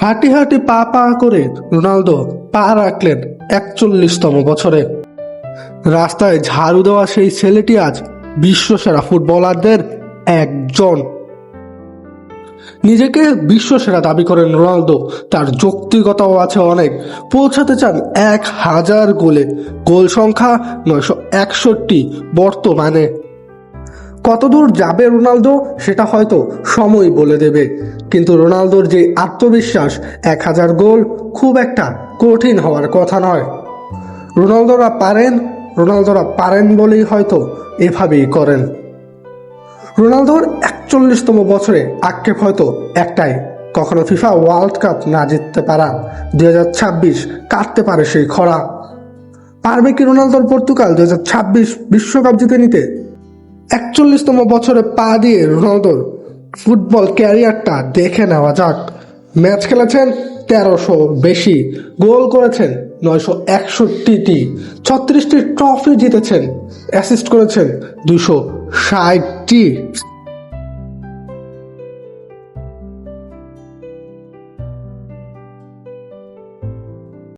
হাঁটি হাঁটি পা পা করে রোনালদো পা রাখলেন 41তম বছরে। রাস্তায় ঝাড়ু দেওয়া সেই ছেলেটি আজ বিশ্বসেরা ফুটবলারদের একজন। নিজেকে বিশ্বসেরা দাবি করেন রোনালদো। তার যৌক্তিকতাও আছে অনেক। পৌঁছাতে চান 1000 গোলে, গোল সংখ্যা 961 বর্তমানে। কতদূর যাবে রোনালদো সেটা হয়তো সময় বলে দেবে, কিন্তু রোনালদোর যে আত্মবিশ্বাস, 1000 গোল খুব একটা কঠিন হওয়ার কথা নয়। রোনালদোরা পারেন বলেই হয়তো এভাবেই করেন। রোনালদোর 41তম বছরে আক্ষেপ হয়তো একটাই, কখনো ফিফা ওয়ার্ল্ড কাপ না জিততে পারা। 2026 কাটতে পারে সেই খরা। পারবে কি রোনালদোর পর্তুগাল 2026 বিশ্বকাপ জিতে নিতে? 41তম বছরে পা দিয়ে রোনালদোর ফুটবল ক্যারিয়ারটা দেখে নেওয়া যাক। ম্যাচ খেলেছেন 1300 বেশি, গোল করেছেন 961টি, 36টি ট্রফি জিতেছেন, অ্যাসিস্ট করেছেন 260টি।